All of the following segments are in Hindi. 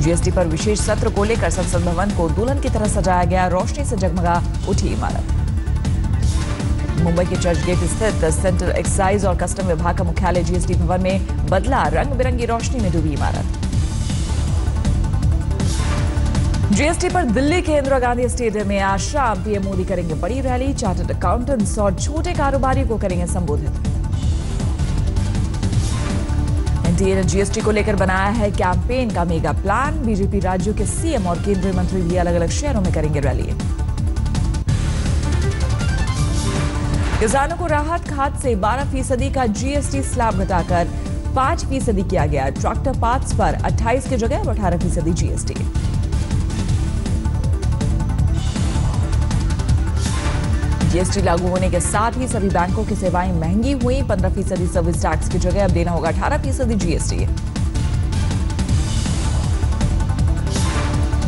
जीएसटी पर विशेष सत्र को लेकर संसद भवन को दुल्हन की तरह सजाया गया। रोशनी से जगमगा उठी इमारत। मुंबई के चर्च गेट स्थित सेंट्रल एक्साइज और कस्टम विभाग का मुख्यालय जीएसटी भवन में बदला रंग बिरंगी रोशनी में डूबी इमारत। जीएसटी पर दिल्ली के इंदिरा गांधी स्टेडियम में आज शाम पीएम मोदी करेंगे बड़ी रैली। चार्टर्ड अकाउंटेंट्स और छोटे कारोबारी को करेंगे संबोधित। एनडीए ने जीएसटी को लेकर बनाया है कैंपेन का मेगा प्लान। बीजेपी राज्यों के सीएम और केंद्रीय मंत्री भी अलग अलग शहरों में करेंगे रैली। किसानों को राहत, खाद से 12% का जीएसटी स्लैब घटाकर 5% किया गया। ट्रैक्टर पार्ट्स पर 28 की जगह 18% जीएसटी। जीएसटी लागू होने के साथ ही सभी बैंकों की सेवाएं महंगी हुई। 15% सर्विस टैक्स की जगह अब देना होगा 18% जीएसटी।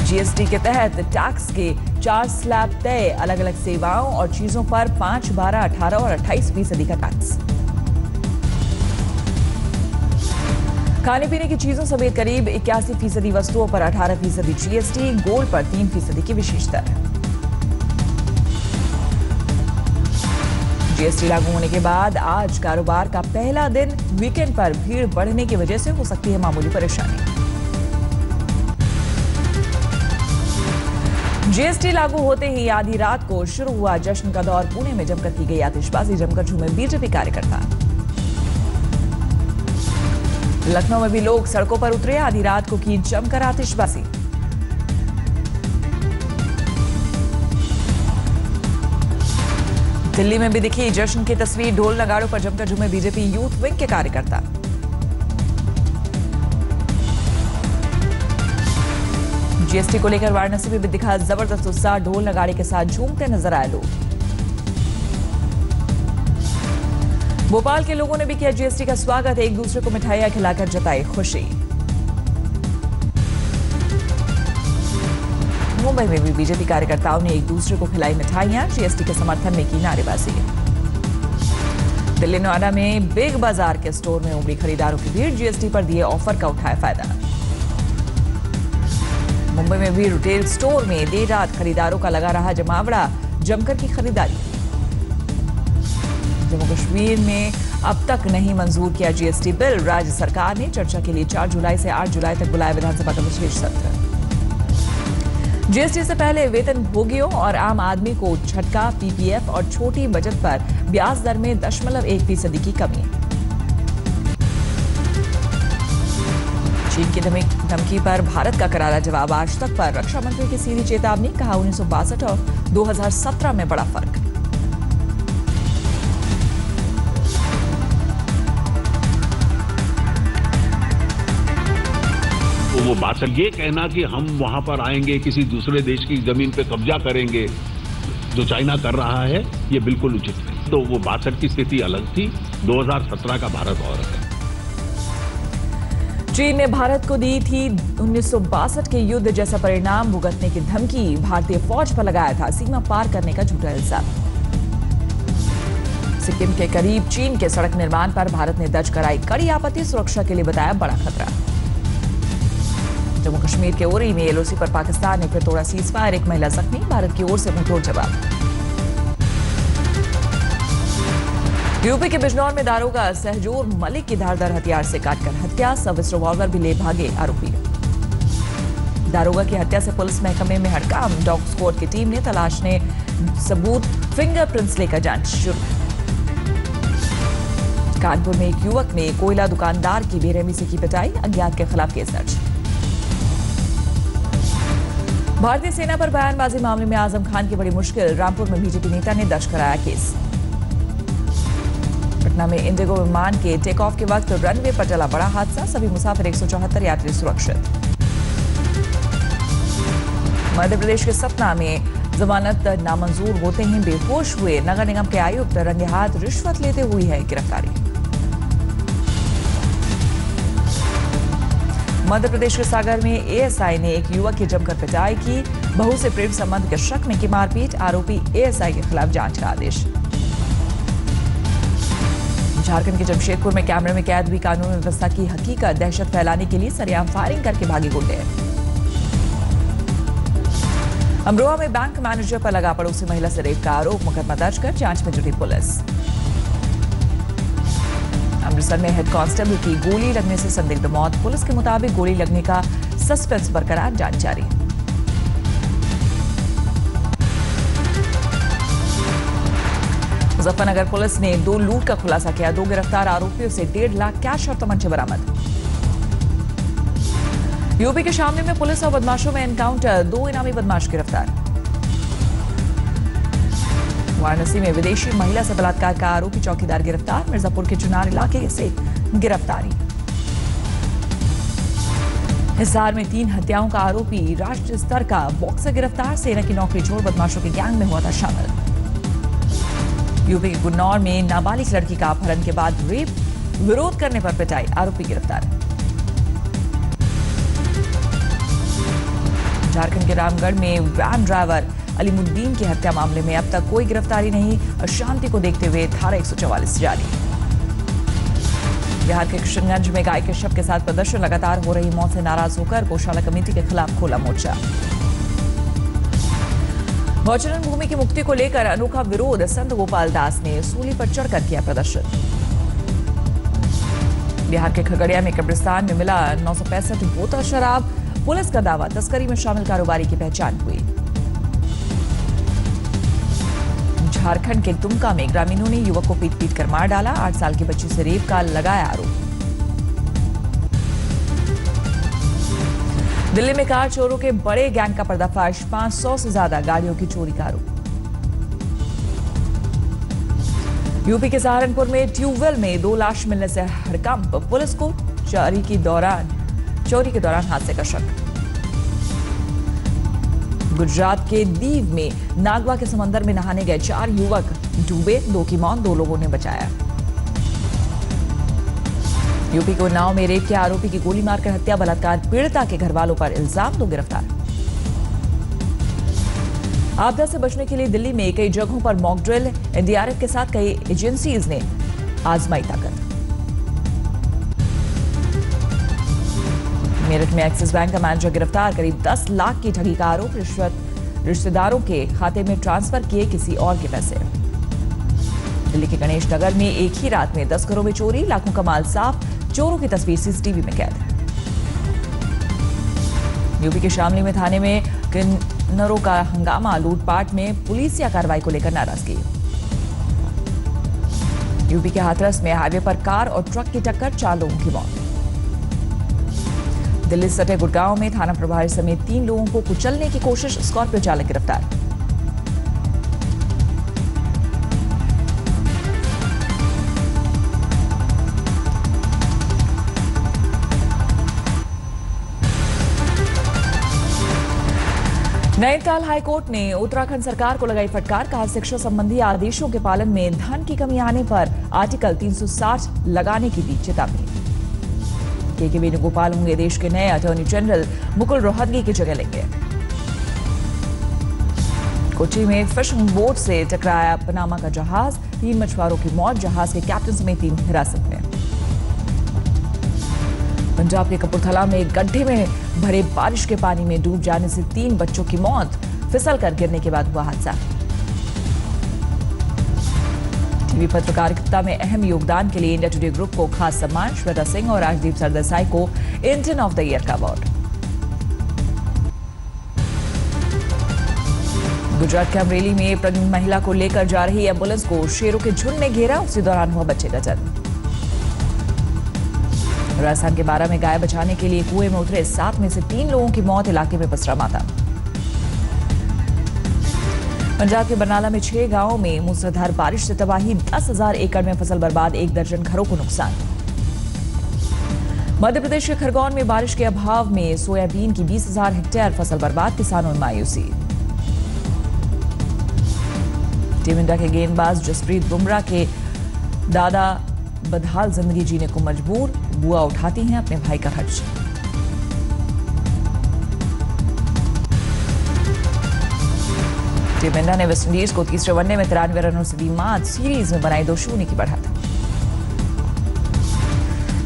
जीएसटी के तहत टैक्स के 4 स्लैब तय। अलग अलग सेवाओं और चीजों पर 5, 12, 18 और 28% का टैक्स। खाने पीने की चीजों समेत करीब 81% वस्तुओं पर 18% जीएसटी। गोल्ड पर 3% की विशेष दर। जीएसटी लागू होने के बाद आज कारोबार का पहला दिन। वीकेंड पर भीड़ बढ़ने की वजह से हो सकती है मामूली परेशानी। जीएसटी लागू होते ही आधी रात को शुरू हुआ जश्न का दौर। पुणे में जमकर की गई आतिशबाजी, जमकर झूमे बीजेपी कार्यकर्ता। लखनऊ में भी लोग सड़कों पर उतरे। आधी रात को की जमकर आतिशबाजी। दिल्ली में भी दिखी जश्न की तस्वीर। ढोल नगाड़ों पर जमकर झूमे बीजेपी यूथ विंग के कार्यकर्ता। जीएसटी को लेकर वाराणसी में भी दिखा जबरदस्त उत्साह। ढोल नगाड़े के साथ झूमते नजर आए लोग। भोपाल के लोगों ने भी किया जीएसटी का स्वागत। एक दूसरे को मिठाइयां खिलाकर जताई खुशी। मुंबई में भी बीजेपी कार्यकर्ताओं ने एक दूसरे को खिलाई मिठाइयां। जीएसटी के समर्थन में की नारेबाजी। दिल्ली नोएडा में बिग बाजार के स्टोर में उमड़ी खरीदारों की भीड़। जीएसटी पर दिए ऑफर का उठाया फायदा। मुंबई में भी रिटेल स्टोर में देर रात खरीदारों का लगा रहा जमावड़ा। जमकर की खरीदारी। जम्मू कश्मीर में अब तक नहीं मंजूर किया जीएसटी बिल। राज्य सरकार ने चर्चा के लिए 4 जुलाई से 8 जुलाई तक बुलाया विधानसभा का विशेष सत्र। जीएसटी से पहले वेतन भोगियों और आम आदमी को झटका। पीपीएफ और छोटी बचत पर ब्याज दर में 0.1% की कमी। चीन की धमकी पर भारत का करारा जवाब। आज तक पर रक्षा मंत्री की सीधी चेतावनी। कहा 1962 और 2017 में बड़ा फर्क। तो वो बात ये कहना कि हम वहां पर आएंगे, किसी दूसरे देश की जमीन पे कब्जा करेंगे, जो चाइना कर रहा है, ये बिल्कुल उचित नहीं। तो वो 62 की स्थिति अलग थी, 2017 का भारत और है। चीन ने भारत को दी थी 1962 के युद्ध जैसा परिणाम भुगतने की धमकी। भारतीय फौज पर लगाया था सीमा पार करने का झूठा इल्जाम। सिक्किम के करीब चीन के सड़क निर्माण पर भारत ने दर्ज कराई कड़ी आपत्ति। सुरक्षा के लिए बताया बड़ा खतरा। जम्मू कश्मीर के उरी में एलओसी पर पाकिस्तान ने फिर तोड़ा सीजफायर। एक महिला जख्मी। भारत की ओर से मुंहतोड़ जवाब। यूपी के बिजनौर में दारोगा सहजोर मलिक की धारदार हथियार से काटकर हत्या। सर्विस रिवॉल्वर भी ले भागे आरोपी। दारोगा की हत्या से पुलिस महकमे में हड़काम। डॉग स्क्वाड की टीम ने तलाशने सबूत। फिंगरप्रिंट्स लेकर जांच शुरू। कानपुर में एक युवक ने कोयला दुकानदार की बेरहमी से की पिटाई। अज्ञात के खिलाफ केस दर्ज। भारतीय सेना पर बयानबाजी मामले में आजम खान की बड़ी मुश्किल। रामपुर में बीजेपी नेता ने दर्ज कराया केस। पटना में इंडिगो विमान के टेक ऑफ के वक्त रनवे पर टला बड़ा हादसा। सभी मुसाफिर 174 यात्री सुरक्षित। मध्य प्रदेश के सतना में जमानत नामंजूर होते ही बेहोश हुए नगर निगम के आयुक्त। रंगे हाथ रिश्वत लेते हुई है गिरफ्तारी। मध्य प्रदेश के सागर में एएसआई ने एक युवक की जमकर पिटाई की। बहू से प्रेम संबंध के शक में की मारपीट। आरोपी एएसआई के खिलाफ जांच का आदेश। झारखंड के जमशेदपुर में कैमरे में कैद हुई कानून व्यवस्था की हकीकत। दहशत फैलाने के लिए सरेआम फायरिंग करके भागे गुंडे। अमरोहा में बैंक मैनेजर पर लगा पड़ोसी महिला से रेप का आरोप, मुकदमा दर्ज कर जांच में जुटी पुलिस। अमृतसर में हेड कांस्टेबल की गोली लगने से संदिग्ध मौत, पुलिस के मुताबिक गोली लगने का सस्पेंस बरकरार, जांच जारी। मुजफ्फरनगर पुलिस ने 2 लूट का खुलासा किया, 2 गिरफ्तार आरोपियों से 1.5 लाख कैश और तमंचे बरामद। यूपी के शामली में पुलिस और बदमाशों में एनकाउंटर, 2 इनामी बदमाश गिरफ्तार। वाराणसी में विदेशी महिला से बलात्कार का आरोपी चौकीदार गिरफ्तार, मिर्जापुर के चुनार इलाके से गिरफ्तारी। हिसार में 3 हत्याओं का आरोपी राष्ट्रीय स्तर का बॉक्सर गिरफ्तार, सेना की नौकरी छोड़ बदमाशों के गैंग में हुआ था शामिल। यूपी के गुन्नौर में नाबालिग लड़की का अपहरण के बाद रेप, विरोध करने पर पिटाई, आरोपी गिरफ्तार। झारखंड के रामगढ़ में वैन ड्राइवर अलीमुद्दीन की हत्या मामले में अब तक कोई गिरफ्तारी नहीं, अशांति को देखते हुए धारा 144 जारी। बिहार के किशनगंज में गाय के शव के साथ प्रदर्शन, लगातार हो रही मौत से नाराज होकर गौशाला कमेटी के खिलाफ खोला मोर्चा। गौचरण भूमि की मुक्ति को लेकर अनोखा विरोध, संत गोपाल दास ने सूली पर चढ़कर किया प्रदर्शन। बिहार के खगड़िया में कब्रिस्तान में मिला 965 बोतल शराब, पुलिस का दावा तस्करी में शामिल कारोबारी की पहचान हुई। झारखंड के दुमका में ग्रामीणों ने युवक को पीट कर मार डाला, 8 साल की बच्ची से रेप का लगाया आरोप। दिल्ली में कार चोरों के बड़े गैंग का पर्दाफाश, 500 से ज्यादा गाड़ियों की चोरी का आरोप। यूपी के सहारनपुर में ट्यूबवेल में 2 लाश मिलने से हड़कंप, पुलिस को चोरी के दौरान हादसे का शक। गुजरात के दीव में नागवा के समंदर में नहाने गए 4 युवक डूबे, 2 की मौत, 2 लोगों ने बचाया। यूपी के उन्नाव में रेप के आरोपी की गोली मारकर हत्या, बलात्कार पीड़िता के घर वालों पर इल्जाम, 2 गिरफ्तार। आपदा से बचने के लिए दिल्ली में कई जगहों पर मॉक ड्रिल, एनडीआरएफ के साथ कई एजेंसीज ने आजमाई ताकत। मेरठ में एक्सिस बैंक का मैनेजर गिरफ्तार, करीब 10 लाख की ठगी का आरोप, रिश्तेदारों के खाते में ट्रांसफर किए किसी और के पैसे। दिल्ली के गणेश नगर में एक ही रात में 10 घरों में चोरी, लाखों का माल साफ, चोरों की तस्वीर सीसीटीवी में कैद। यूपी के शामली में थाने में किन्नरों का हंगामा, लूटपाट में पुलिसिया कार्रवाई को लेकर नाराजगी। यूपी के हाथरस में हाईवे पर कार और ट्रक की टक्कर, 4 लोगों की मौत। दिल्ली सटे गुड़गांव में थाना प्रभारी समेत 3 लोगों को कुचलने की कोशिश, स्कॉर्पियो चालक गिरफ्तार। नैनीताल हाईकोर्ट ने उत्तराखंड सरकार को लगाई फटकार, कहा शिक्षा संबंधी आदेशों के पालन में धन की कमी आने पर आर्टिकल 360 लगाने की दी चेतावनी। के वेणुगोपाल होंगे देश के नए अटॉर्नी जनरल, मुकुल रोहतगी की जगह लेंगे। कोच्चि में फिशिंग बोट से टकराया पनामा का जहाज, 3 मछुआरों की मौत, जहाज के कैप्टन समेत 3 हिरासत में। पंजाब के कपूरथला में एक गड्ढे में भरे बारिश के पानी में डूब जाने से 3 बच्चों की मौत, फिसल कर गिरने के बाद हुआ हादसा। टीवी पत्रकारिता में अहम योगदान के लिए इंडिया टुडे ग्रुप को खास सम्मान, श्वेता सिंह और राजदीप सरदेसाई को इंटर्न ऑफ द ईयर का अवार्ड। गुजरात के अमरेली में प्रेग्नेंट महिला को लेकर जा रही एम्बुलेंस को शेरों के झुंड ने घेरा, उसी दौरान हुआ बच्चे का जन्म। राजस्थान के 12 में गाय बचाने के लिए कुएं में उतरे 7 में से 3 लोगों की मौत, इलाके में पसरा मातम। पंजाब के बरनाला में 6 गांवों में मूसलाधार बारिश से तबाही, 10,000 एकड़ में फसल बर्बाद, 1 दर्जन घरों को नुकसान। मध्य प्रदेश के खरगोन में बारिश के अभाव में सोयाबीन की 20,000 हेक्टेयर फसल बर्बाद, किसानों में मायूसी। टीम इंडिया के गेंदबाज जसप्रीत बुमराह के दादा बदहाल जिंदगी जीने को मजबूर, बुआ उठाती हैं अपने भाई का खर्च। टीम इंडिया ने वेस्टइंडीज को तीसरे वनडे में 93 रनों से दी मात, सीरीज में बनाई 2-0 की बढ़त।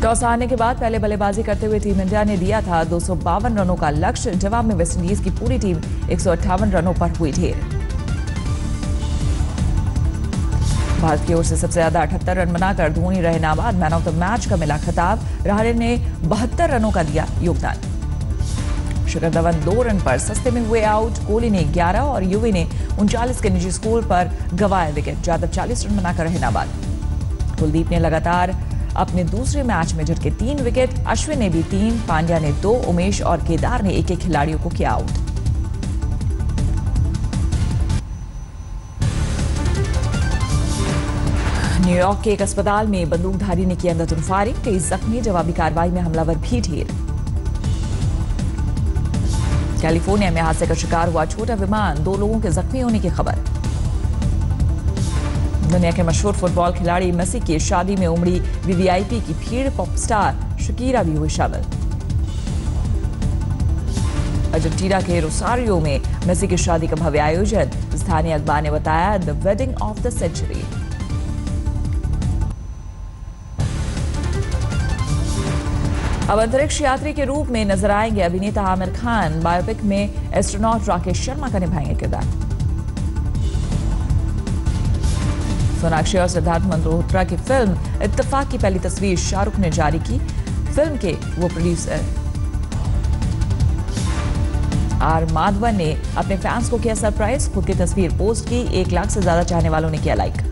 टॉस हारने के बाद पहले बल्लेबाजी करते हुए टीम इंडिया ने दिया था 252 रनों का लक्ष्य। जवाब में वेस्टइंडीज की पूरी टीम 158 रनों पर हुई ढेर। भारत की ओर से सबसे ज्यादा 78 रन बनाकर धोनी रहे नाबाद। मैन ऑफ द मैच का मिला खिताब। रहाणे ने 72 रनों का दिया योगदान। शिखर धवन 2 रन पर सस्ते में हुए आउट। कोहली ने 11 और युवी ने 39 के निजी स्कोर पर गंवाया विकेट। यादव 40 रन बनाकर रहे नाबाद। कुलदीप ने लगातार अपने दूसरे मैच में झटके 3 विकेट। अश्विन ने भी 3, पांड्या ने 2, उमेश और केदार ने एक खिलाड़ियों को किया आउट। न्यूयॉर्क के एक अस्पताल में बंदूकधारी ने की अंधाधुंध फायरिंग। कई जख्मी। जवाबी कार्रवाई में हमलावर भी ढेर। कैलिफोर्निया में हादसे का शिकार हुआ छोटा विमान। 2 लोगों के जख्मी होने की खबर। दुनिया के मशहूर फुटबॉल खिलाड़ी मेसी की शादी में उमड़ी वीवीआईपी की भीड़। पॉप स्टार शकीरा भी हुई शामिल। अर्जेंटीना के रोसारियो में मेसी की शादी का भव्य आयोजन। स्थानीय अखबार ने बताया the wedding of the century. अब अंतरिक्ष यात्री के रूप में नजर आएंगे अभिनेता आमिर खान। बायोपिक में एस्ट्रोनॉट राकेश शर्मा का निभाएंगे किरदार। सोनाक्षी और सिद्धार्थ मल्होत्रा की फिल्म इत्तेफाक की पहली तस्वीर शाहरुख ने जारी की। फिल्म के वो प्रोड्यूसर आर माधवन ने अपने फैंस को किया सरप्राइज। खुद की तस्वीर पोस्ट की। 1 लाख से ज्यादा चाहने वालों ने किया लाइक।